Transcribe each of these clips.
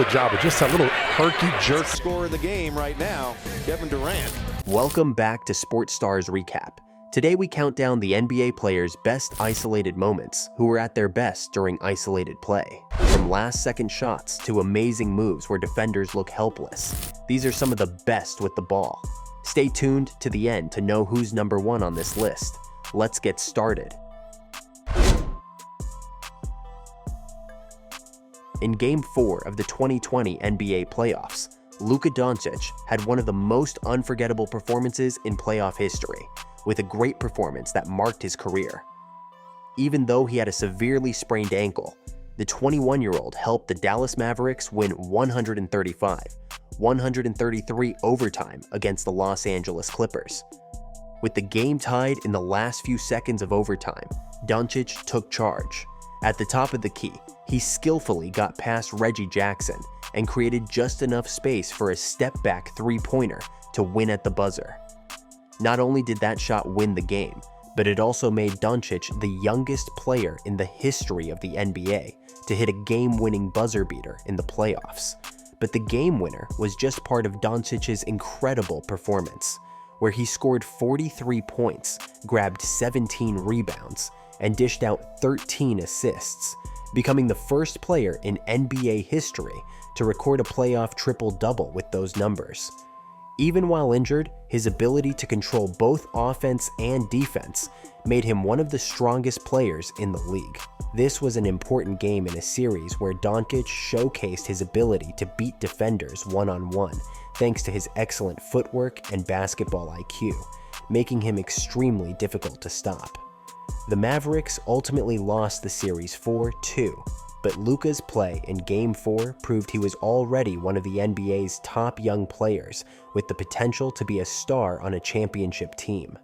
good job of just that little herky jerk. Score of the game right now, Kevin Durant. Welcome back to Sports Stars Recap. Today we count down the NBA players' best isolated moments who were at their best during isolated play. From last-second shots to amazing moves where defenders look helpless, these are some of the best with the ball. Stay tuned to the end to know who's number one on this list. Let's get started. In Game 4 of the 2020 NBA playoffs, Luka Dončić had one of the most unforgettable performances in playoff history, with a great performance that marked his career. Even though he had a severely sprained ankle, the 21-year-old helped the Dallas Mavericks win 135-133 overtime against the Los Angeles Clippers. With the game tied in the last few seconds of overtime, Dončić took charge. At the top of the key, he skillfully got past Reggie Jackson and created just enough space for a step-back three-pointer to win at the buzzer. Not only did that shot win the game, but it also made Dončić the youngest player in the history of the NBA to hit a game-winning buzzer beater in the playoffs. But the game winner was just part of Dončić's incredible performance, where he scored 43 points, grabbed 17 rebounds, and dished out 13 assists, becoming the first player in NBA history to record a playoff triple-double with those numbers. Even while injured, his ability to control both offense and defense made him one of the strongest players in the league. This was an important game in a series where Dončić showcased his ability to beat defenders one-on-one thanks to his excellent footwork and basketball IQ, making him extremely difficult to stop. The Mavericks ultimately lost the series 4-2, but Luka's play in Game 4 proved he was already one of the NBA's top young players with the potential to be a star on a championship team.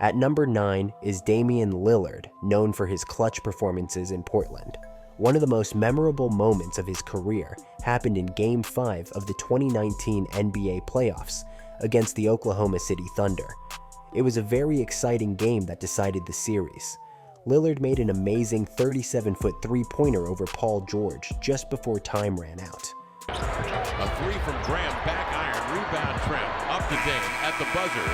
At number 9 is Damian Lillard, known for his clutch performances in Portland. One of the most memorable moments of his career happened in Game 5 of the 2019 NBA playoffs against the Oklahoma City Thunder. It was a very exciting game that decided the series. Lillard made an amazing 37-foot three-pointer over Paul George just before time ran out. A three from Graham, back iron, rebound Trent, up to Dame, at the buzzer,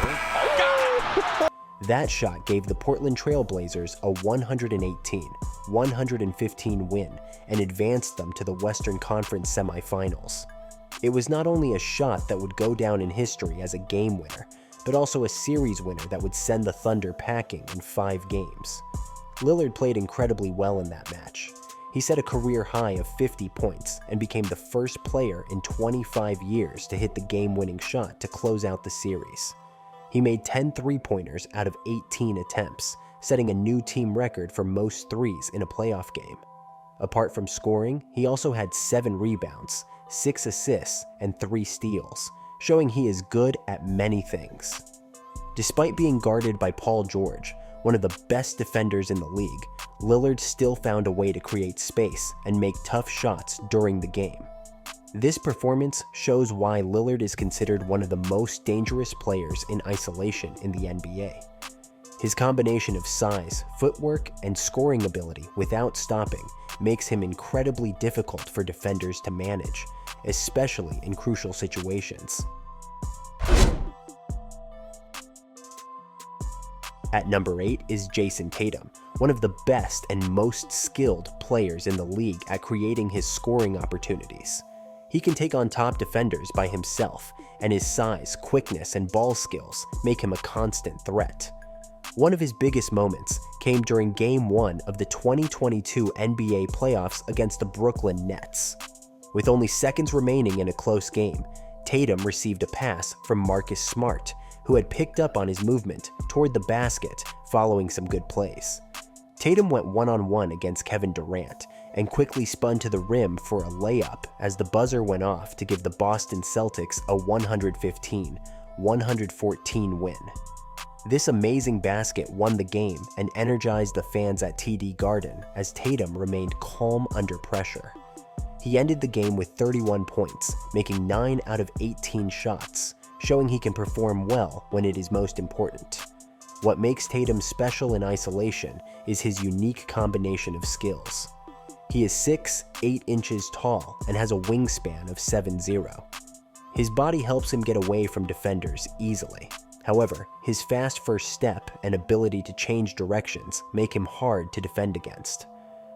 got it! That shot gave the Portland Trail Blazers a 118-115 win and advanced them to the Western Conference semifinals. It was not only a shot that would go down in history as a game winner, but also a series winner that would send the Thunder packing in 5 games. Lillard played incredibly well in that match. He set a career high of 50 points and became the first player in 25 years to hit the game-winning shot to close out the series. He made 10 three-pointers out of 18 attempts, setting a new team record for most threes in a playoff game. Apart from scoring, he also had 7 rebounds, 6 assists, and 3 steals, showing he is good at many things. Despite being guarded by Paul George, one of the best defenders in the league, Lillard still found a way to create space and make tough shots during the game. This performance shows why Lillard is considered one of the most dangerous players in isolation in the NBA. His combination of size, footwork, and scoring ability without stopping makes him incredibly difficult for defenders to manage, especially in crucial situations. At number 8 is Jayson Tatum, one of the best and most skilled players in the league at creating his scoring opportunities. He can take on top defenders by himself, and his size, quickness, and ball skills make him a constant threat. One of his biggest moments came during Game 1 of the 2022 NBA playoffs against the Brooklyn Nets. With only seconds remaining in a close game, Tatum received a pass from Marcus Smart, who had picked up on his movement toward the basket following some good plays. Tatum went one-on-one against Kevin Durant and quickly spun to the rim for a layup as the buzzer went off to give the Boston Celtics a 115-114 win. This amazing basket won the game and energized the fans at TD Garden as Tatum remained calm under pressure. He ended the game with 31 points, making 9 out of 18 shots, showing he can perform well when it is most important. What makes Tatum special in isolation is his unique combination of skills. He is 6'8" inches tall and has a wingspan of 7'0". His body helps him get away from defenders easily. However, his fast first step and ability to change directions make him hard to defend against.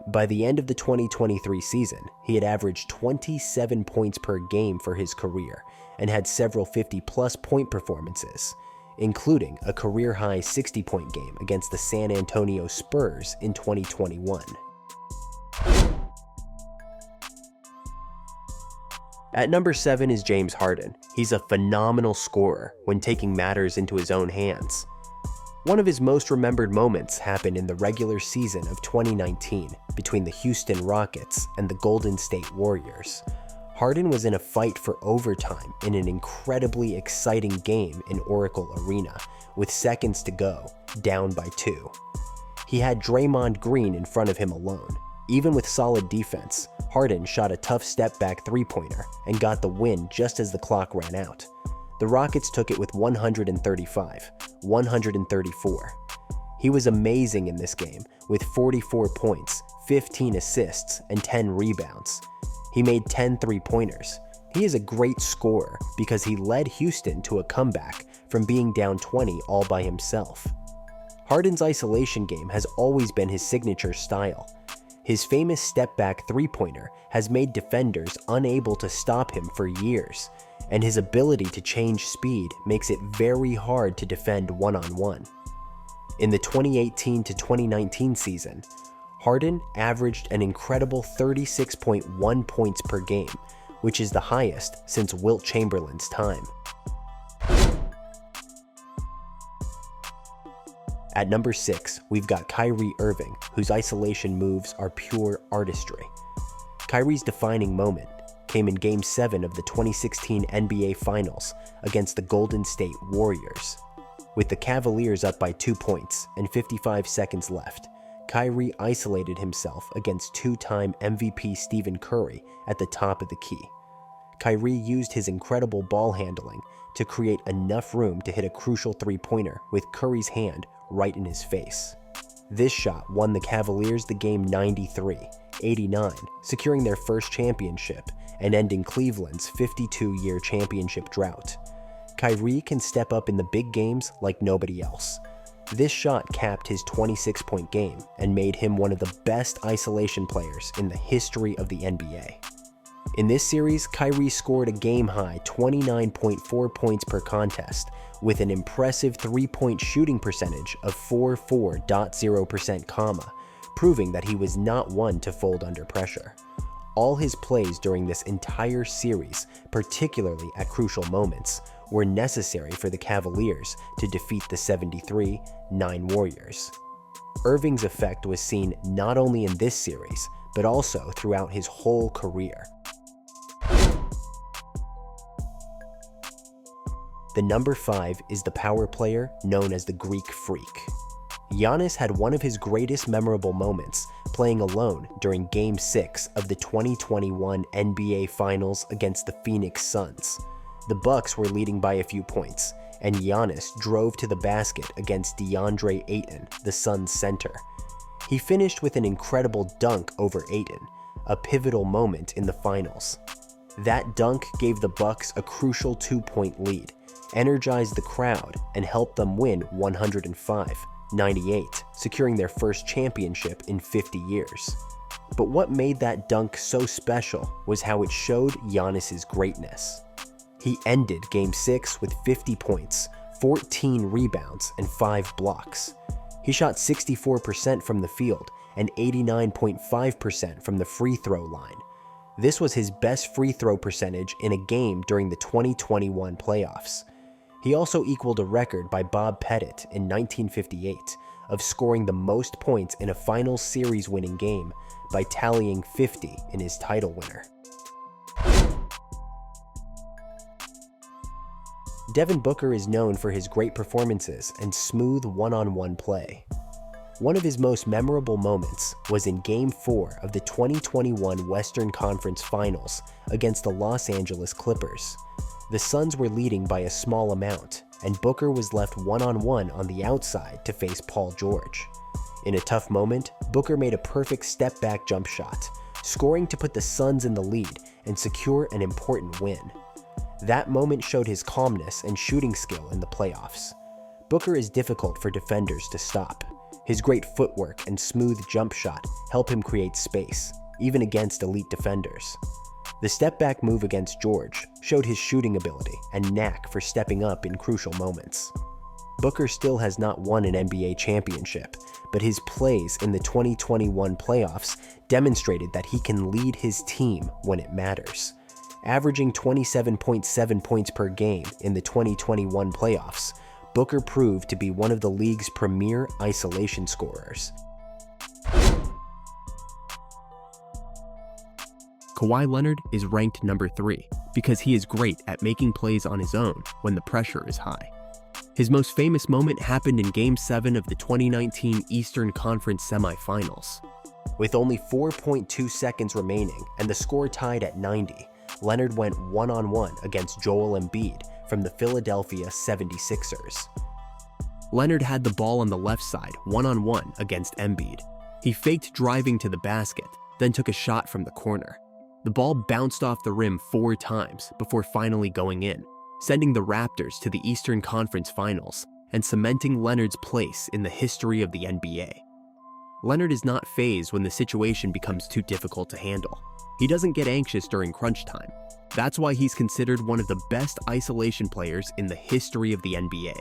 By the end of the 2023 season, he had averaged 27 points per game for his career and had several 50-plus point performances, including a career-high 60-point game against the San Antonio Spurs in 2021. At number 7 is James Harden. He's a phenomenal scorer when taking matters into his own hands. One of his most remembered moments happened in the regular season of 2019 between the Houston Rockets and the Golden State Warriors. Harden was in a fight for overtime in an incredibly exciting game in Oracle Arena, with seconds to go, down by 2. He had Draymond Green in front of him alone. Even with solid defense, Harden shot a tough step-back three-pointer and got the win just as the clock ran out. The Rockets took it with 135-134. He was amazing in this game, with 44 points, 15 assists, and 10 rebounds. He made 10 three-pointers. He is a great scorer because he led Houston to a comeback from being down 20 all by himself. Harden's isolation game has always been his signature style. His famous step-back three-pointer has made defenders unable to stop him for years, and his ability to change speed makes it very hard to defend one-on-one. In the 2018 to 2019 season, Harden averaged an incredible 36.1 points per game, which is the highest since Wilt Chamberlain's time. At number 6, we've got Kyrie Irving, whose isolation moves are pure artistry. Kyrie's defining moment came in Game 7 of the 2016 NBA Finals against the Golden State Warriors. With the Cavaliers up by 2 points and 55 seconds left, Kyrie isolated himself against two-time MVP Stephen Curry at the top of the key. Kyrie used his incredible ball handling to create enough room to hit a crucial three-pointer with Curry's hand right in his face. This shot won the Cavaliers the game 93-89, securing their first championship and ending Cleveland's 52-year championship drought. Kyrie can step up in the big games like nobody else. This shot capped his 26-point game and made him one of the best isolation players in the history of the NBA. In this series, Kyrie scored a game-high 29.4 points per contest with an impressive three-point shooting percentage of 44.0%, proving that he was not one to fold under pressure. All his plays during this entire series, particularly at crucial moments, were necessary for the Cavaliers to defeat the 73-9 Warriors. Irving's effect was seen not only in this series, but also throughout his whole career. The number 5 is the power player known as the Greek Freak. Giannis had one of his greatest memorable moments playing alone during Game 6 of the 2021 NBA Finals against the Phoenix Suns. The Bucks were leading by a few points, and Giannis drove to the basket against DeAndre Ayton, the Suns' center. He finished with an incredible dunk over Ayton, a pivotal moment in the finals. That dunk gave the Bucks a crucial 2-point lead, energized the crowd, and helped them win 105-98, securing their first championship in 50 years. But what made that dunk so special was how it showed Giannis's greatness. He ended Game 6 with 50 points, 14 rebounds, and 5 blocks. He shot 64% from the field and 89.5% from the free throw line. This was his best free throw percentage in a game during the 2021 playoffs. He also equaled a record by Bob Pettit in 1958 of scoring the most points in a finals series winning game by tallying 50 in his title winner. Devin Booker is known for his great performances and smooth one-on-one play. One of his most memorable moments was in Game 4 of the 2021 Western Conference Finals against the Los Angeles Clippers. The Suns were leading by a small amount, and Booker was left one-on-one on the outside to face Paul George. In a tough moment, Booker made a perfect step-back jump shot, scoring to put the Suns in the lead and secure an important win. That moment showed his calmness and shooting skill in the playoffs. Booker is difficult for defenders to stop. His great footwork and smooth jump shot help him create space, even against elite defenders. The step-back move against George showed his shooting ability and knack for stepping up in crucial moments. Booker still has not won an NBA championship, but his plays in the 2021 playoffs demonstrated that he can lead his team when it matters. Averaging 27.7 points per game in the 2021 playoffs, Booker proved to be one of the league's premier isolation scorers. Kawhi Leonard is ranked number 3 because he is great at making plays on his own when the pressure is high. His most famous moment happened in Game 7 of the 2019 Eastern Conference semifinals. With only 4.2 seconds remaining and the score tied at 90, Leonard went one-on-one against Joel Embiid from the Philadelphia 76ers. Leonard had the ball on the left side one-on-one against Embiid. He faked driving to the basket, then took a shot from the corner. The ball bounced off the rim 4 times before finally going in, sending the Raptors to the Eastern Conference Finals and cementing Leonard's place in the history of the NBA. Leonard is not fazed when the situation becomes too difficult to handle. He doesn't get anxious during crunch time. That's why he's considered one of the best isolation players in the history of the NBA.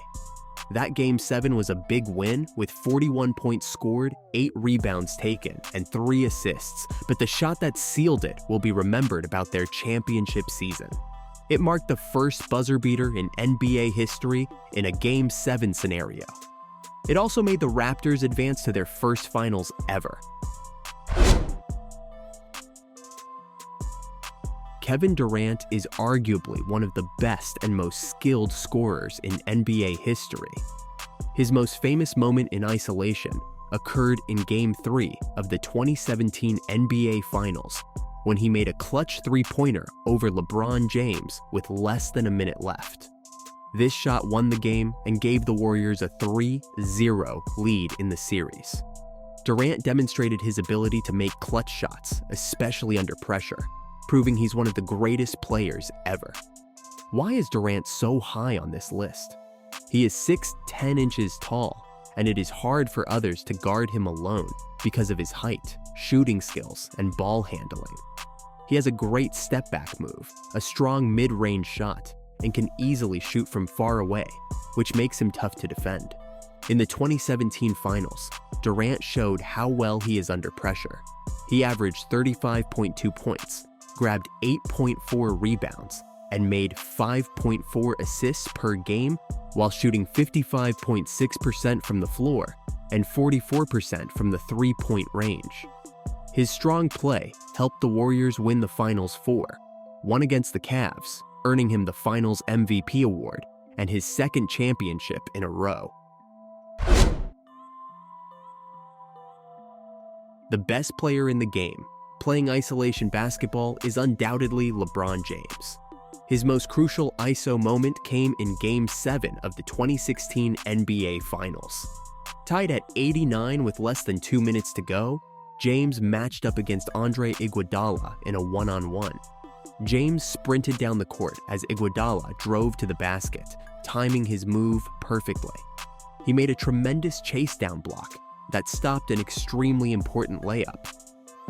That Game 7 was a big win with 41 points scored, 8 rebounds taken, and 3 assists, but the shot that sealed it will be remembered about their championship season. It marked the first buzzer beater in NBA history in a Game 7 scenario. It also made the Raptors advance to their first finals ever. Kevin Durant is arguably one of the best and most skilled scorers in NBA history. His most famous moment in isolation occurred in Game 3 of the 2017 NBA Finals, when he made a clutch three-pointer over LeBron James with less than a minute left. This shot won the game and gave the Warriors a 3-0 lead in the series. Durant demonstrated his ability to make clutch shots, especially under pressure, proving he's one of the greatest players ever. Why is Durant so high on this list? He is 6'10" inches tall, and it is hard for others to guard him alone because of his height, shooting skills, and ball handling. He has a great step-back move, a strong mid-range shot, and can easily shoot from far away, which makes him tough to defend. In the 2017 Finals, Durant showed how well he is under pressure. He averaged 35.2 points, grabbed 8.4 rebounds, and made 5.4 assists per game while shooting 55.6% from the floor and 44% from the three-point range. His strong play helped the Warriors win the Finals 4, one against the Cavs, earning him the Finals MVP award and his second championship in a row. The best player in the game, playing isolation basketball, is undoubtedly LeBron James. His most crucial ISO moment came in Game 7 of the 2016 NBA Finals. Tied at 89 with less than 2 minutes to go, James matched up against Andre Iguodala in a one-on-one. James sprinted down the court as Iguodala drove to the basket, timing his move perfectly. He made a tremendous chase-down block that stopped an extremely important layup.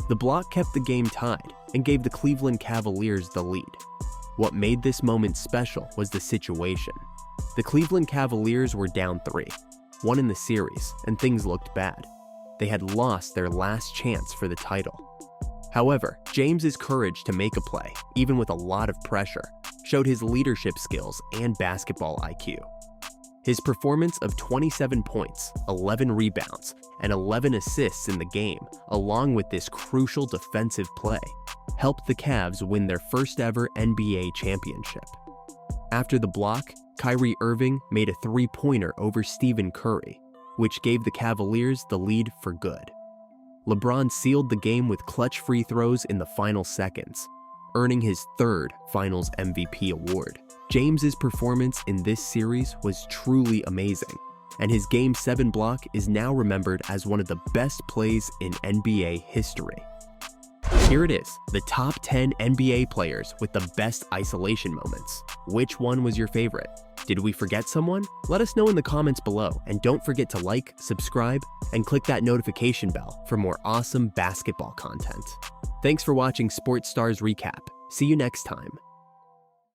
The block kept the game tied and gave the Cleveland Cavaliers the lead. What made this moment special was the situation. The Cleveland Cavaliers were down 3, won in the series, and things looked bad. They had lost their last chance for the title. However, James's courage to make a play, even with a lot of pressure, showed his leadership skills and basketball IQ. His performance of 27 points, 11 rebounds, and 11 assists in the game, along with this crucial defensive play, helped the Cavs win their first ever NBA championship. After the block, Kyrie Irving made a three-pointer over Stephen Curry, which gave the Cavaliers the lead for good. LeBron sealed the game with clutch free throws in the final seconds, earning his third Finals MVP award. James's performance in this series was truly amazing, and his Game 7 block is now remembered as one of the best plays in NBA history. Here it is, the top 10 NBA players with the best isolation moments. Which one was your favorite? Did we forget someone? Let us know in the comments below, and don't forget to like, subscribe, and click that notification bell for more awesome basketball content. Thanks for watching Sports Stars Recap. See you next time.